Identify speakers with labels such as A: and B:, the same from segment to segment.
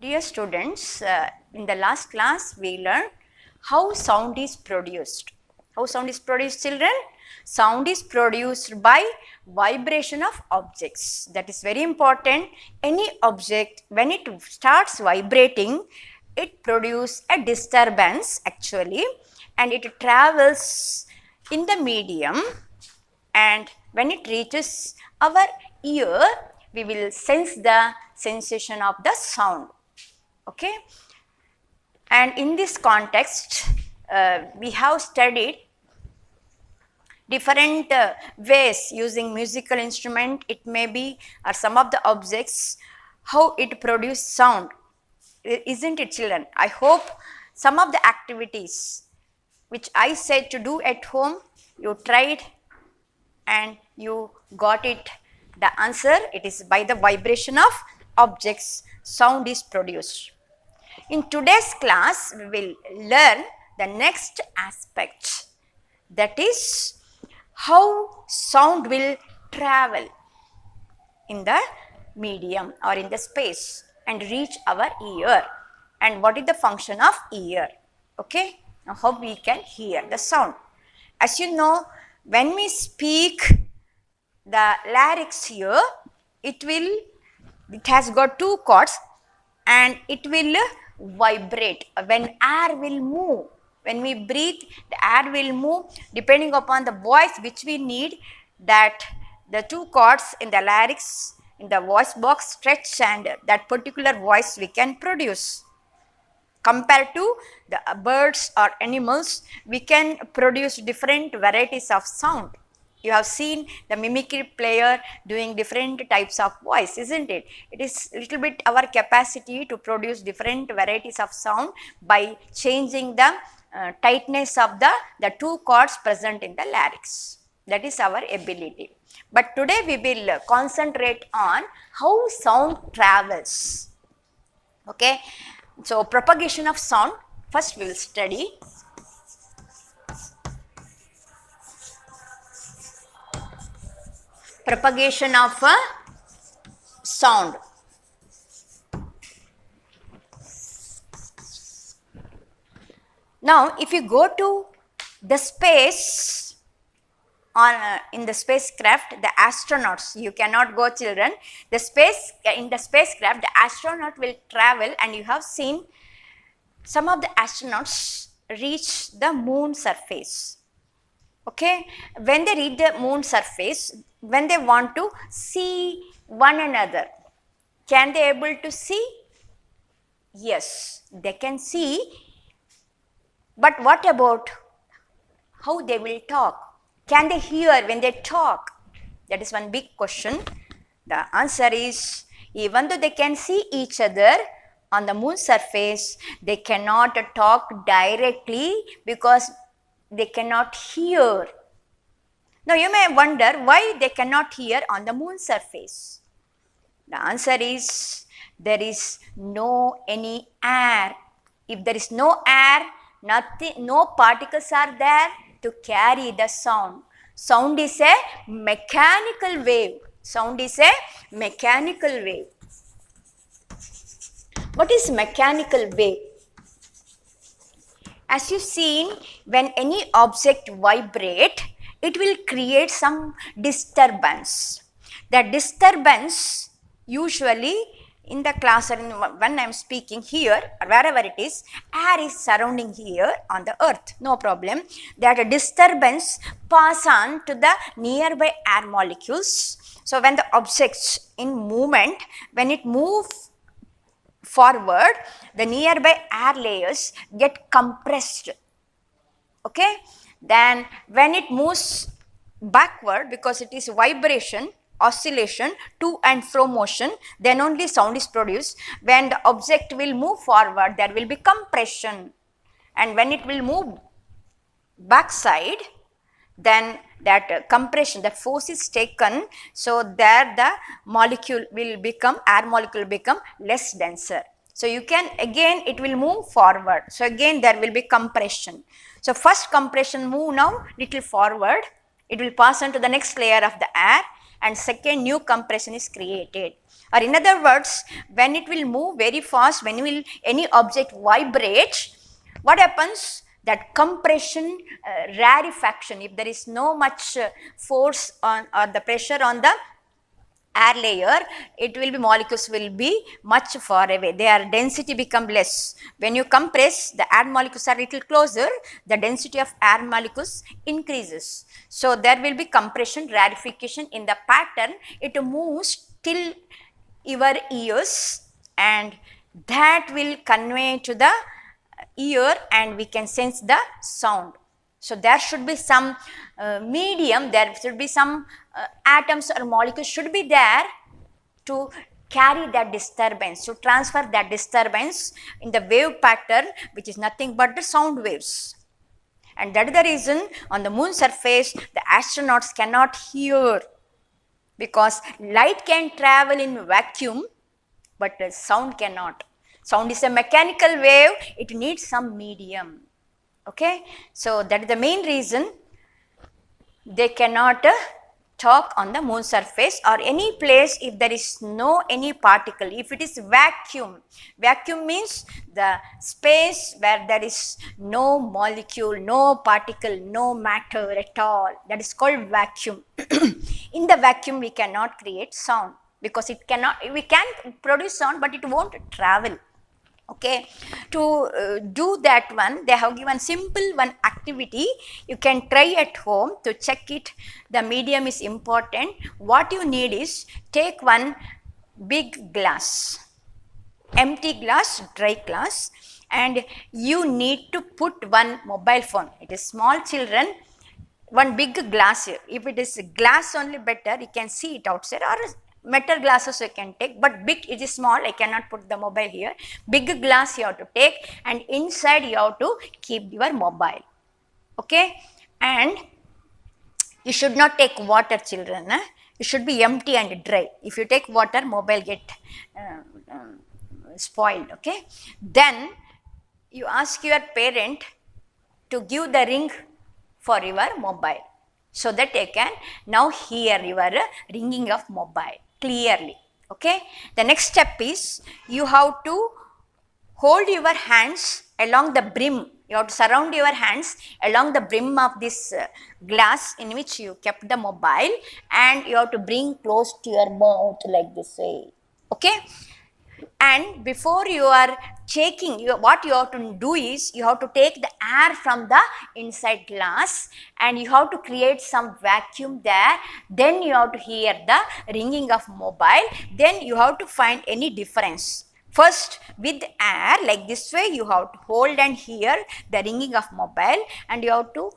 A: Dear students, in the last class we learned how sound is produced. How sound is produced, children? Sound is produced by vibration of objects. That is very important. Any object, when it starts vibrating, it produces a disturbance actually, and it travels in the medium, and when it reaches our ear, we will sense the sensation of the sound. Okay, and in this context we have studied different ways using musical instrument, it may be, or some of the objects, how it produce sound, isn't it, children? I hope some of the activities which I said to do at home, you tried and you got it. The answer, it is by the vibration of objects sound is produced. In today's class, we will learn the next aspect, that is how sound will travel in the medium or in the space and reach our ear, and what is the function of ear. Okay, now how we can hear the sound. As you know, when we speak the larynx here, it has got two cords and it will vibrate when air will move. When we breathe, the air will move depending upon the voice which we need, that the two cords in the larynx, in the voice box stretch, and that particular voice we can produce. Compared to the birds or animals, we can produce different varieties of sound. You have seen the mimicry player doing different types of voice, isn't it? It is little bit our capacity to produce different varieties of sound by changing the tightness of the two cords present in the larynx. That is our ability. But today we will concentrate on how sound travels. Okay. So propagation of sound, first we will study. Propagation of a sound. Now, if you go to the space on in the spacecraft, the astronauts, you cannot go, children. The space in the spacecraft, the astronaut will travel, and you have seen some of the astronauts reach the moon surface. Okay, when they reach the moon surface, when they want to see one another, can they able to see? Yes, they can see. But what about how they will talk? Can they hear when they talk? That is one big question. The answer is, even though they can see each other on the moon surface, they cannot talk directly because they cannot hear. Now you may wonder why they cannot hear on the moon surface. The answer is, there is no any air. If there is no air, no particles are there to carry the sound. Sound is a mechanical wave. Sound is a mechanical wave. What is mechanical wave? As you seen, when any object vibrate, it will create some disturbance. That disturbance usually in the class or when I am speaking here or wherever it is, air is surrounding here on the earth, no problem. That disturbance pass on to the nearby air molecules. So when the objects in movement, when it moves forward, the nearby air layers get compressed. Okay, then when it moves backward, because it is vibration, oscillation, to and fro motion, then only sound is produced. When the object will move forward, there will be compression, and when it will move backside, then that compression, that force is taken, so there the molecule will become, air molecule become less denser. So you can, again it will move forward, so again there will be compression. So first compression move now little forward, it will pass on to the next layer of the air, and second new compression is created. Or in other words, when it will move very fast, when will any object vibrate, what happens? That compression, rarefaction, if there is no much force on or the pressure on the air layer, it will be, molecules will be much far away, their density become less. When you compress, the air molecules are little closer, the density of air molecules increases. So there will be compression, rarefaction in the pattern, it moves till your ears, and that will convey to the ear and we can sense the sound. So there should be some medium, there should be some atoms or molecules should be there to carry that disturbance, to transfer that disturbance in the wave pattern, which is nothing but the sound waves. And that is the reason on the moon surface the astronauts cannot hear, because light can travel in vacuum but sound cannot. Sound is a mechanical wave, it needs some medium. Okay, so that is the main reason they cannot talk on the moon surface or any place if there is no any particle. If it is vacuum, vacuum means the space where there is no molecule, no particle, no matter at all, that is called vacuum. In the vacuum we cannot create sound, because it cannot, we can produce sound but it won't travel. Okay, to do that one, they have given simple one activity, you can try at home to check it. The medium is important. What you need is, take one big glass, empty glass, dry glass, and you need to put one mobile phone. It is small children, one big glass here. If it is glass only better, you can see it outside, or metal glasses you can take, but big, it is small, I cannot put the mobile here. Big glass you have to take, and inside you have to keep your mobile. Okay, and you should not take water, children. It should be empty and dry. If you take water, mobile get spoiled. Okay, then you ask your parent to give the ring for your mobile, so that they can now hear your ringing of mobile clearly. Okay, the next step is, you have to hold your hands along the brim, you have to surround your hands along the brim of this glass in which you kept the mobile, and you have to bring close to your mouth like this way. Okay, and before you are taking, what you have to do is, you have to take the air from the inside glass and you have to create some vacuum there, then you have to hear the ringing of mobile, then you have to find any difference. First with air like this way, you have to hold and hear the ringing of mobile, and you have to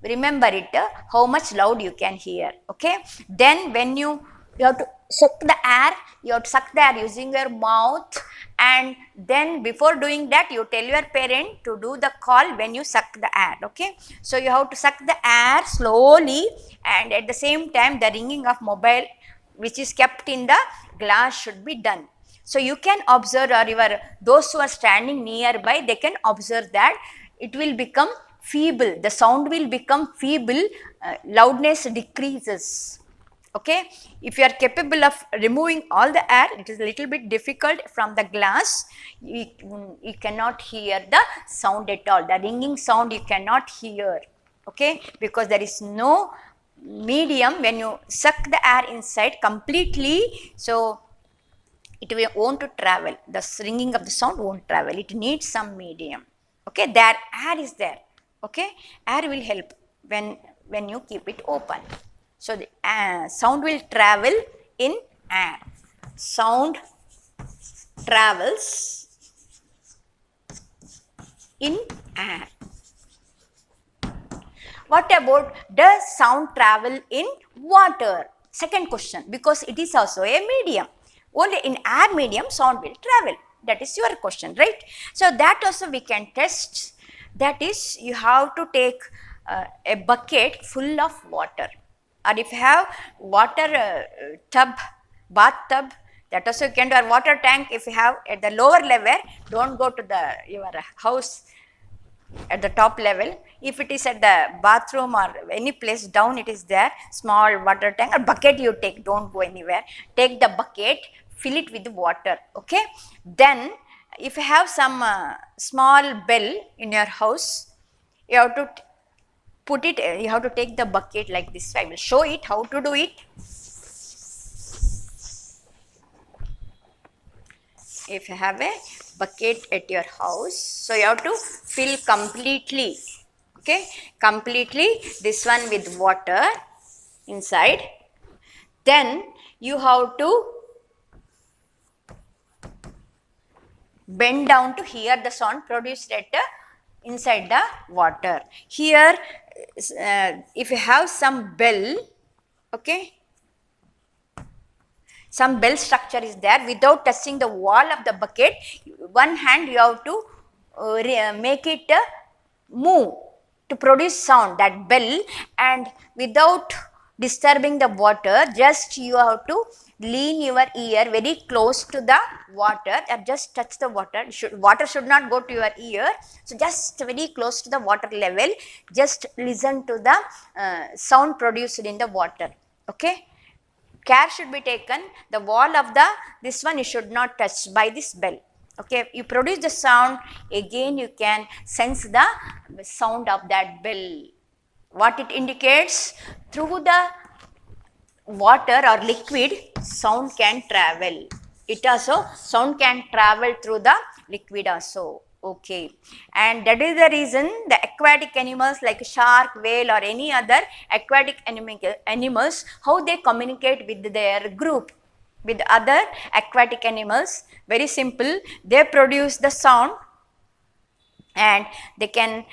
A: remember it, how much loud you can hear. Okay, then when you have to suck the air, you have to suck the air using your mouth, and then before doing that you tell your parent to do the call when you suck the air. Okay, so you have to suck the air slowly, and at the same time the ringing of mobile which is kept in the glass should be done. So you can observe, or those who are standing nearby, they can observe that it will become feeble, the sound will become feeble, loudness decreases. Okay, if you are capable of removing all the air, it is a little bit difficult from the glass, you cannot hear the sound at all, the ringing sound you cannot hear. Okay, because there is no medium when you suck the air inside completely, so it won't travel, the ringing of the sound won't travel, it needs some medium. Okay, there air is there. Okay, air will help when you keep it open. So the sound will travel in air. Sound travels in air. What about, does sound travel in water? Second question, because it is also a medium. Only in air medium sound will travel. That is your question, right? So that also we can test. That is, you have to take a bucket full of water. Or if you have water tub, bathtub, that also you can do, a water tank if you have at the lower level, don't go to your house at the top level. If it is at the bathroom or any place down, it is there, small water tank or bucket you take, don't go anywhere. Take the bucket, fill it with water, okay. Then if you have some small bell in your house, you have to put it, you have to take the bucket like this. I will show it how to do it. If you have a bucket at your house, so you have to fill completely, okay, completely this one with water inside. Then you have to bend down to hear the sound produced at inside the water. Here if you have some bell, okay, some bell structure is there, without touching the wall of the bucket, one hand you have to make it move to produce sound, that bell, and without disturbing the water, just you have to lean your ear very close to the water or just touch the water. Water should not go to your ear, so just very close to the water level, just listen to the sound produced in the water, okay. Care should be taken, the wall of the this one you should not touch by this bell, okay. You produce the sound, again you can sense the sound of that bell. What it indicates? Through the water or liquid, sound can travel. It also, sound can travel through the liquid also, okay. And that is the reason the aquatic animals like shark, whale or any other aquatic animals, how they communicate with their group, with other aquatic animals, very simple. They produce the sound and they can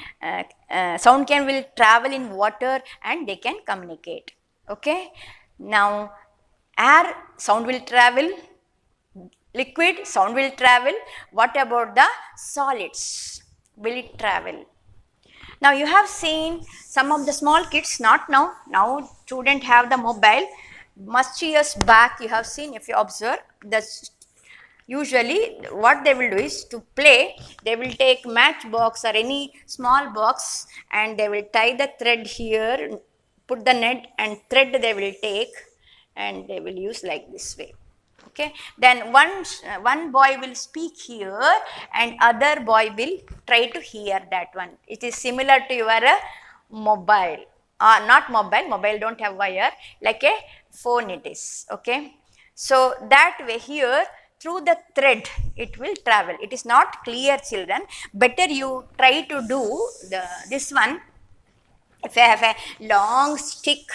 A: sound can will travel in water and they can communicate, okay. Now air, sound will travel, liquid, sound will travel. What about the solids? Will it travel? Now you have seen some of the small kids, not now, now students have the mobile. Much years back you have seen, if you observe, usually what they will do is to play, they will take matchbox or any small box and they will tie the thread here, put the net and thread they will take and they will use like this way, okay. Then one boy will speak here and other boy will try to hear that one. It is similar to your mobile, not mobile, mobile don't have wire, like a phone it is, okay. So that way here through the thread it will travel. It is not clear, children, better you try to do this one. If you have a long stick,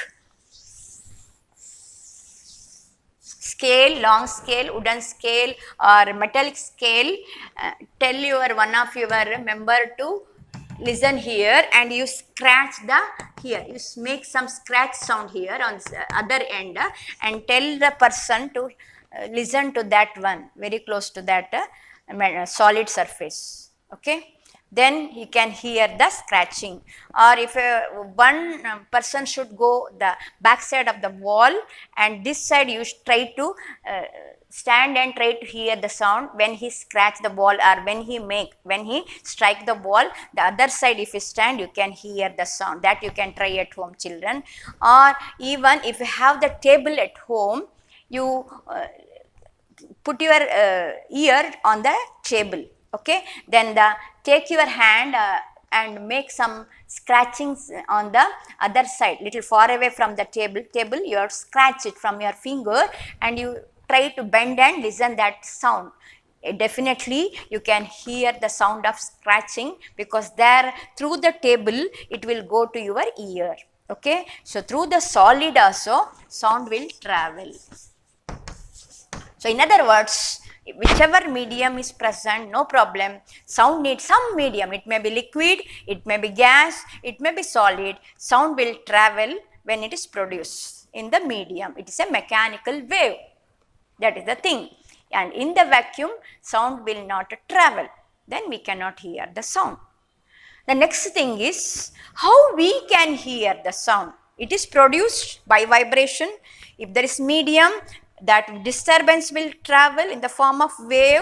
A: scale, long scale, wooden scale or metallic scale, tell one of your member to listen here and you scratch the here, you make some scratch sound here on the other end and tell the person to listen to that one very close to that solid surface, okay. Then he can hear the scratching. Or if one person should go the back side of the wall and this side you try to stand and try to hear the sound when he scratch the wall or when he strike the wall, the other side if you stand you can hear the sound. That you can try at home, children. Or even if you have the table at home, you put your ear on the table, okay. Then take your hand and make some scratchings on the other side, little far away from the table, you scratch it from your finger and you try to bend and listen that sound. Definitely you can hear the sound of scratching because there through the table it will go to your ear, okay. So through the solid also sound will travel. So in other words, whichever medium is present, no problem, sound needs some medium. It may be liquid, it may be gas, it may be solid. Sound will travel when it is produced in the medium. It is a mechanical wave. That is the thing. And in the vacuum, sound will not travel. Then we cannot hear the sound. The next thing is how we can hear the sound. It is produced by vibration. If there is medium, that disturbance will travel in the form of wave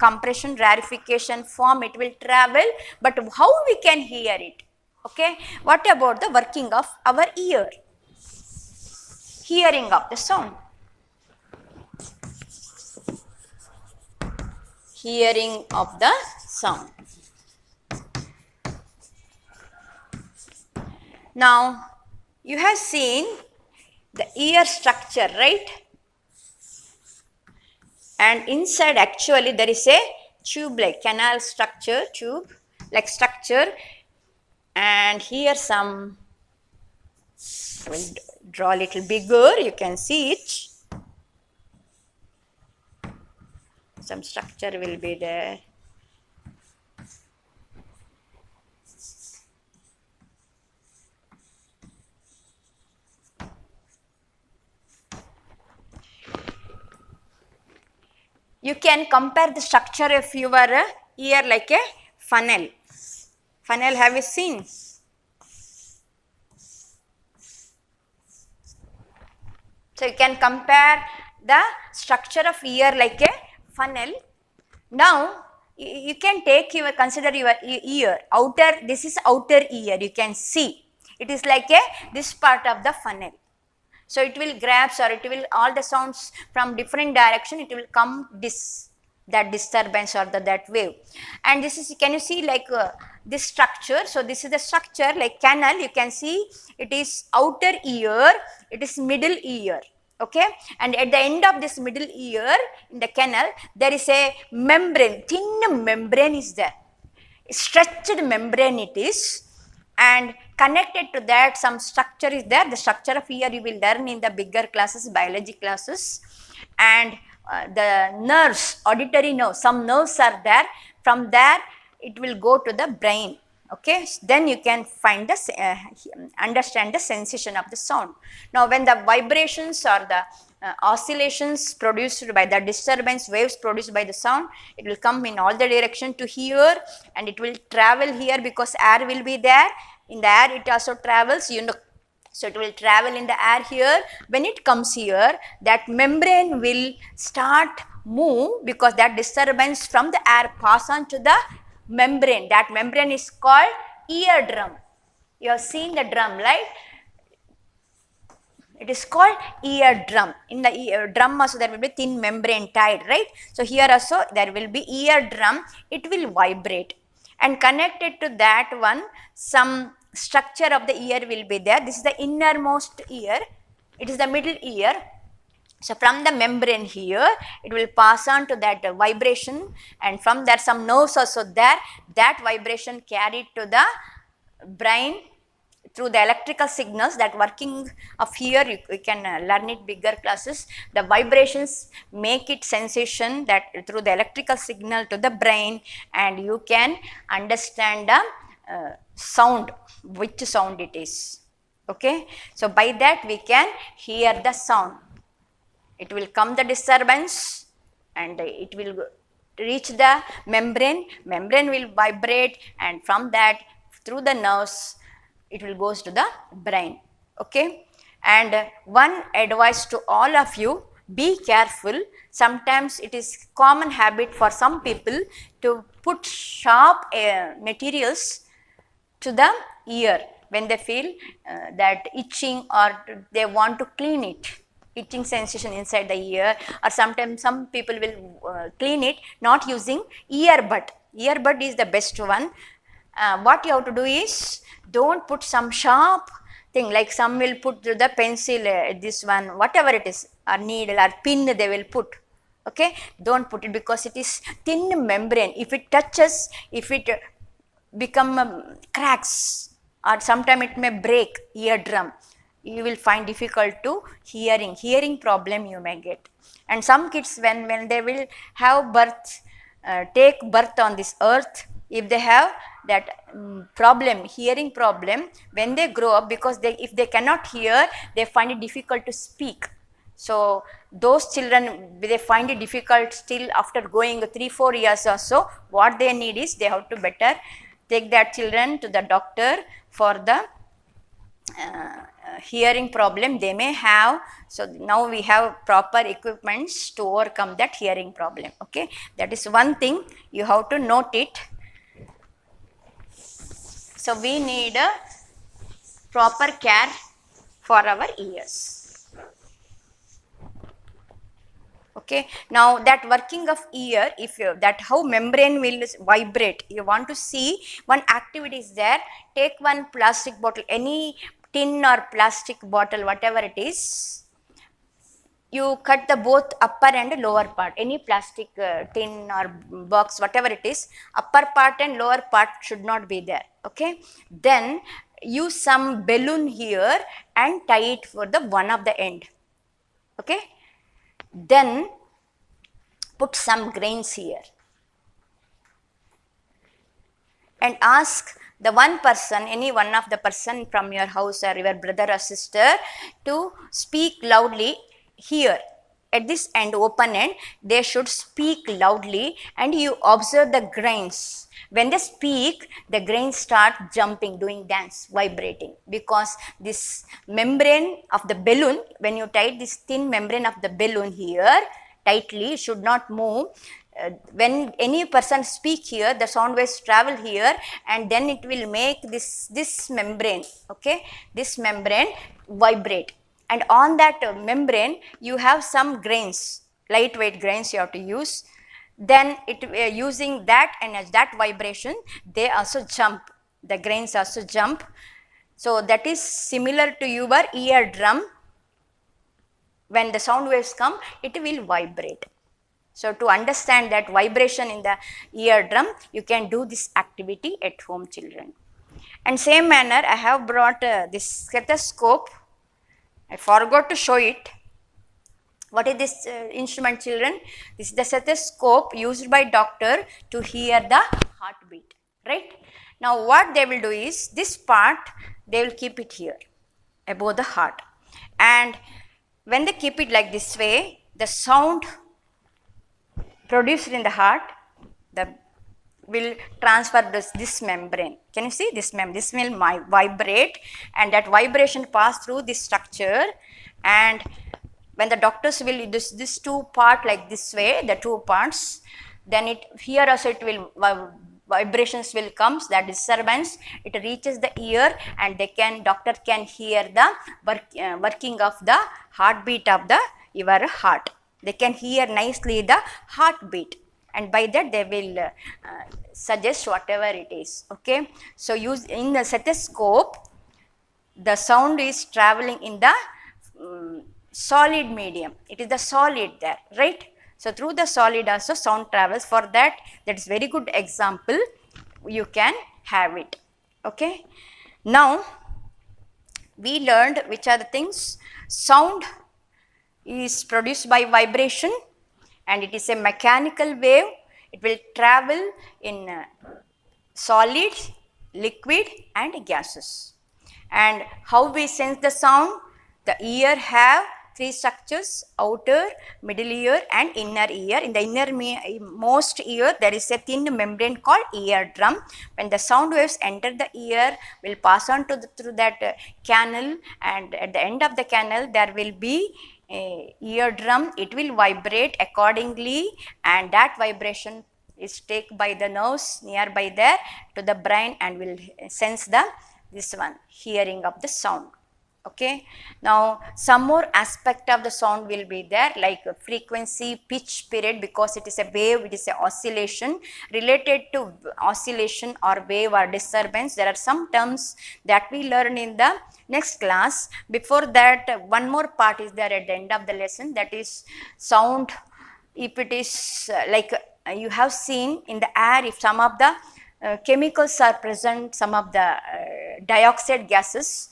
A: compression, rarefication, form, it will travel, but how we can hear it? Okay, what about the working of our ear? Hearing of the sound. Hearing of the sound. Now, you have seen the ear structure, right? And inside actually there is a tube like canal structure, tube like structure, and here some, I will draw a little bigger, you can see it. Some structure will be there. You can compare the structure of your ear like a funnel. Funnel, have you seen? So you can compare the structure of ear like a funnel. Now you can take your, consider your ear, outer, this is outer ear, you can see. It is like a, this part of the funnel. So it will grabs, or it will, all the sounds from different direction, it will come that disturbance or that wave. And this is, can you see like this structure? So this is the structure like canal, you can see it is outer ear, it is middle ear. Okay, and at the end of this middle ear in the canal there is a membrane, thin membrane is there, stretched membrane it is, and connected to that some structure is there. The structure of ear you will learn in the bigger classes, biology classes. And the nerves, auditory nerves, some nerves are there, from there it will go to the brain. Okay, then you can find the understand the sensation of the sound. Now when the vibrations or the oscillations produced by the disturbance waves produced by the sound, it will come in all the direction to here, and it will travel here because air will be there. In the air it also travels, you know, so it will travel in the air here. When it comes here, that membrane will start move because that disturbance from the air pass on to the membrane. That membrane is called eardrum. You have seen the drum, right? It is called eardrum. In the eardrum also there will be thin membrane tied, right? So here also there will be eardrum. It will vibrate, and connected to that one some structure of the ear will be there. This is the innermost ear. It is the middle ear. So from the membrane here, it will pass on to that vibration, and from there some nerves also there. That vibration carried to the brain through the electrical signals. That working of here, you can learn it bigger classes. The vibrations make it sensation that through the electrical signal to the brain, and you can understand the sound, which sound it is. Okay, so by that we can hear the sound. It will come the disturbance and it will reach the membrane. Membrane will vibrate, and from that through the nerves it will goes to the brain. Okay, and one advice to all of you, be careful. Sometimes it is common habit for some people to put sharp materials to the ear when they feel that itching, or they want to clean it, itching sensation inside the ear, or sometimes some people will clean it not using earbud. Earbud is the best one. What you have to do is, don't put some sharp thing, like some will put the pencil, this one, whatever it is, or needle or pin they will put. Okay, don't put it because it is thin membrane. If it touches, if it become cracks, or sometime it may break eardrum, you will find difficult to hearing problem you may get. And some kids when they will have birth, take birth on this earth, if they have that problem, hearing problem, when they grow up, because if they cannot hear, they find it difficult to speak. So those children, they find it difficult still after going 3-4 years or so. What they need is, they have to better take their children to the doctor for the hearing problem they may have. So now we have proper equipments to overcome that hearing problem. Okay, that is one thing you have to note it. So we need a proper care for our ears. Okay, now that working of ear, if you, that how membrane will vibrate, you want to see one activity is there. Take one plastic bottle, any tin or plastic bottle, whatever it is, you cut the both upper and lower part, any plastic tin or box, whatever it is, upper part and lower part should not be there. Okay, then use some balloon here and tie it for the one of the end. Okay, then put some grains here and ask the one person, any one of the person from your house or your brother or sister to speak loudly here. At this end, open end, they should speak loudly and you observe the grains. When they speak, the grains start jumping, doing dance, vibrating, because this membrane of the balloon, when you tie this thin membrane of the balloon here tightly, should not move. When any person speak here, the sound waves travel here and then it will make this membrane, okay, this membrane vibrate. And on that membrane, you have some grains, lightweight grains you have to use. Then it using that and as that vibration, they also jump. The grains also jump. So that is similar to your eardrum. When the sound waves come, it will vibrate. So to understand that vibration in the eardrum, you can do this activity at home, children. And same manner, I have brought this stethoscope. I forgot to show it. What is this instrument, children? This is the stethoscope used by doctor to hear the heartbeat, right? Now what they will do is, this part, they will keep it here, above the heart. And when they keep it like this way, the sound produced in the heart, will transfer this membrane. Can you see this membrane? This will vibrate and that vibration pass through this structure, and when the doctors will this two part like this way, the two parts, then it here also it will vibrations will comes, that disturbance, it reaches the ear and doctor can hear the working of the heartbeat of your heart. They can hear nicely the heartbeat, and by that they will suggest whatever it is. Okay, so use in the stethoscope, the sound is traveling in the solid medium. It is the solid there, right? So through the solid also sound travels. For that is very good example. You can have it. Okay. Now we learned which are the things. Sound is produced by vibration and it is a mechanical wave. It will travel in solid, liquid and gases. And how we sense the sound? The ear have three structures: outer, middle ear and inner ear. In the innermost ear, there is a thin membrane called eardrum. When the sound waves enter the ear, will pass on through that canal, and at the end of the canal, there will be a eardrum. It will vibrate accordingly, and that vibration is taken by the nerves nearby there to the brain and will sense this one, hearing of the sound. Okay. Now some more aspect of the sound will be there, like frequency, pitch, period, because it is a wave, it is a oscillation. Related to oscillation or wave or disturbance, there are some terms that we learn in the next class. Before that, one more part is there at the end of the lesson, that is sound. If it is like you have seen in the air, if some of the chemicals are present, some of the dioxide gases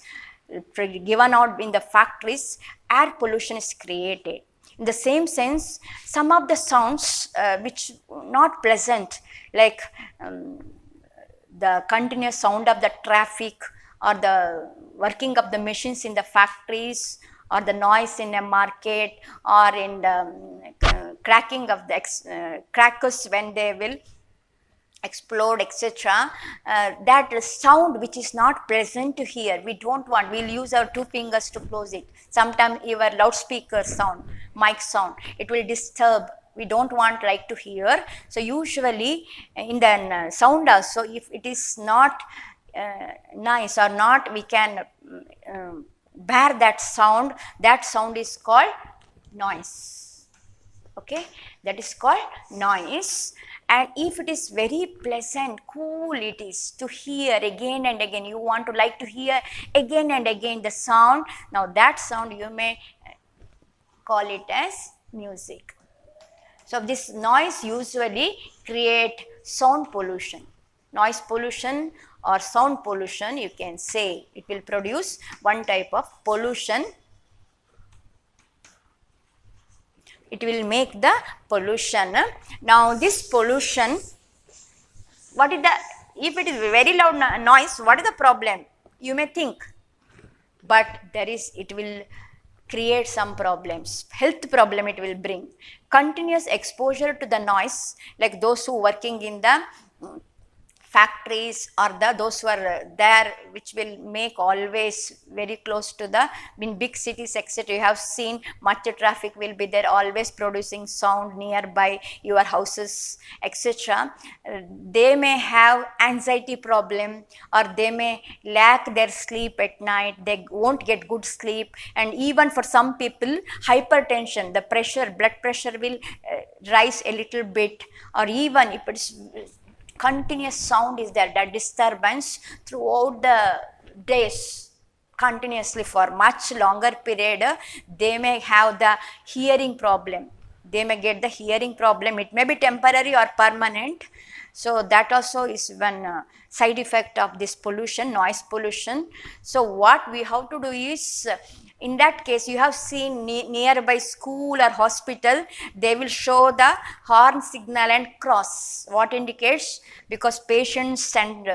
A: given out in the factories, air pollution is created. In the same sense, some of the sounds which not pleasant, like the continuous sound of the traffic or the working of the machines in the factories, or the noise in a market, or in the cracking of the crackers when they will explode, etc. That sound which is not pleasant to hear, we don't want, we'll use our two fingers to close it. Sometimes your loudspeaker sound, mic sound, it will disturb, we don't want like to hear. So usually in the sound also, if it is not nice or not, we can bear that sound is called noise. Okay, that is called noise. And if it is very pleasant, cool it is to hear again and again, you want to like to hear again and again the sound, now that sound you may call it as music. So this noise usually create sound pollution. Noise pollution or sound pollution, you can say, it will produce one type of pollution. It will make the pollution. Now this pollution, what is the, if it is very loud noise, what is the problem? You may think, but there is, it will create some problems, health problem it will bring. Continuous exposure to the noise, like those who working in the factories or those who are there, which will make always very close to the, in big cities etc., you have seen much traffic will be there, always producing sound nearby your houses etc. They may have anxiety problem, or they may lack their sleep at night, they won't get good sleep. And even for some people, hypertension, the pressure, blood pressure will rise a little bit, or even if it's continuous sound is there, that disturbance throughout the days continuously for much longer period, they may have the hearing problem, they may get the hearing problem, it may be temporary or permanent. So that also is one side effect of this pollution, noise pollution. So what we have to do is, in that case, you have seen nearby school or hospital, they will show the horn signal and cross. What indicates? Because patients and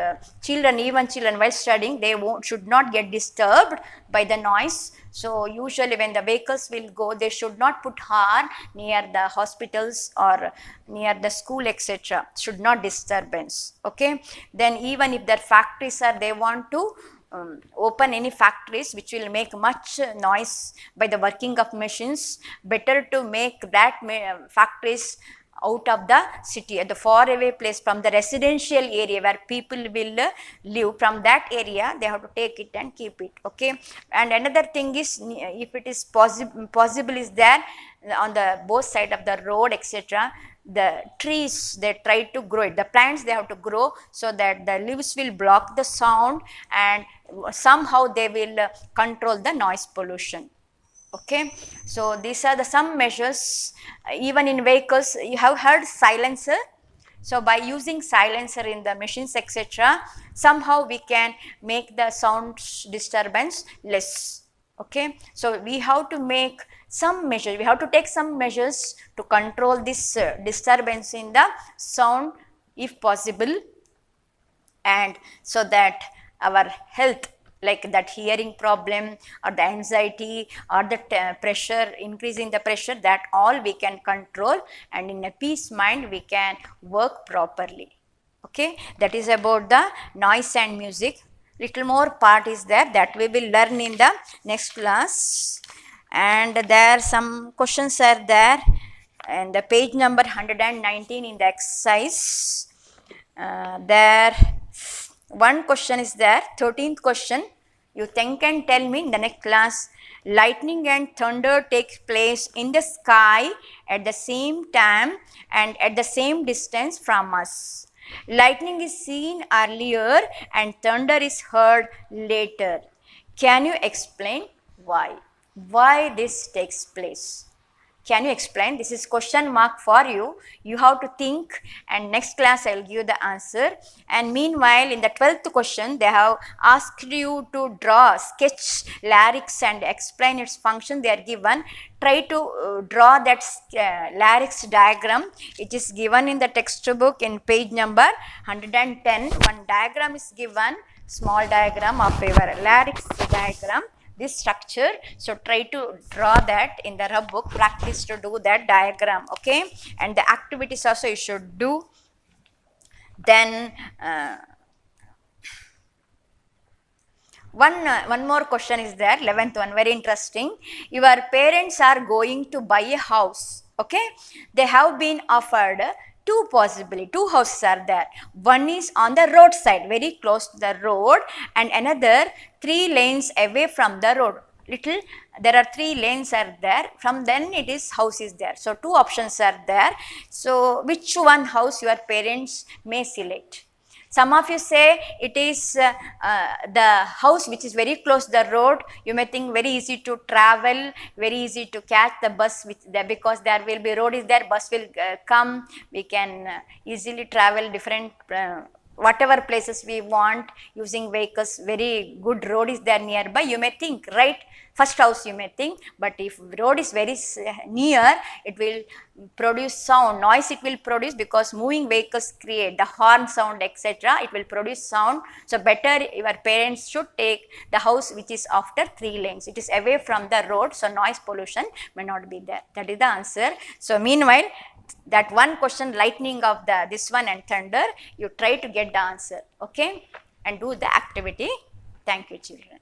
A: children, even children while studying, they should not get disturbed by the noise. So usually when the vehicles will go, they should not put horn near the hospitals or near the school etc. Should not disturbance. Okay. Then even if their factories are, they want to open any factories which will make much noise by the working of machines, better to make that factories out of the city, at the far away place from the residential area where people will live, from that area they have to take it and keep it. Okay. And another thing is, if it is possible is there on the both side of the road etc., the trees they try to grow it, the plants they have to grow, so that the leaves will block the sound and somehow they will control the noise pollution. Okay. So these are the some measures. Even in vehicles, you have heard silencer. So by using silencer in the machines etc., somehow we can make the sound disturbance less. Okay. So we have to make some measures, we have to take some measures to control this disturbance in the sound if possible, and so that our health, like that hearing problem or the anxiety or the pressure, increase in the pressure, that all we can control, and in a peace mind we can work properly. Okay. That is about the noise and music. Little more part is there that we will learn in the next class. And there some questions are there, and the page number 119 in the exercise. There one question is there, 13th question. You think and tell me in the next class, lightning and thunder takes place in the sky at the same time and at the same distance from us. Lightning is seen earlier and thunder is heard later. Can you explain why? Why this takes place? Can you explain? This is question mark for you. You have to think, and next class I will give the answer. And meanwhile, in the 12th question, they have asked you to draw, sketch larynx and explain its function. They are given. Try to draw that larynx diagram. It is given in the textbook in page number 110. One diagram is given, small diagram of your larynx diagram, this structure. So try to draw that in the rub book, practice to do that diagram. Okay. And the activities also you should do. Then one more question is there, 11th one, very interesting. Your parents are going to buy a house, okay? They have been offered two houses are there. One is on the roadside, very close to the road, and another 3 lanes away from the road. There are 3 lanes are there, from then it is house is there. So two options are there. So which one house your parents may select? Some of you say it is the house which is very close to the road. You may think very easy to travel, very easy to catch the bus because there will be road is there, bus will come, we can easily travel different whatever places we want using vehicles, very good road is there nearby. You may think, right, first house you may think, but if road is very near, it will produce sound, noise it will produce because moving vehicles create the horn sound, etc. It will produce sound. So better your parents should take the house which is after 3 lanes. It is away from the road, so noise pollution may not be there. That is the answer. So meanwhile, that one question, lightning of this one and thunder, you try to get the answer, okay, and do the activity. Thank you, children.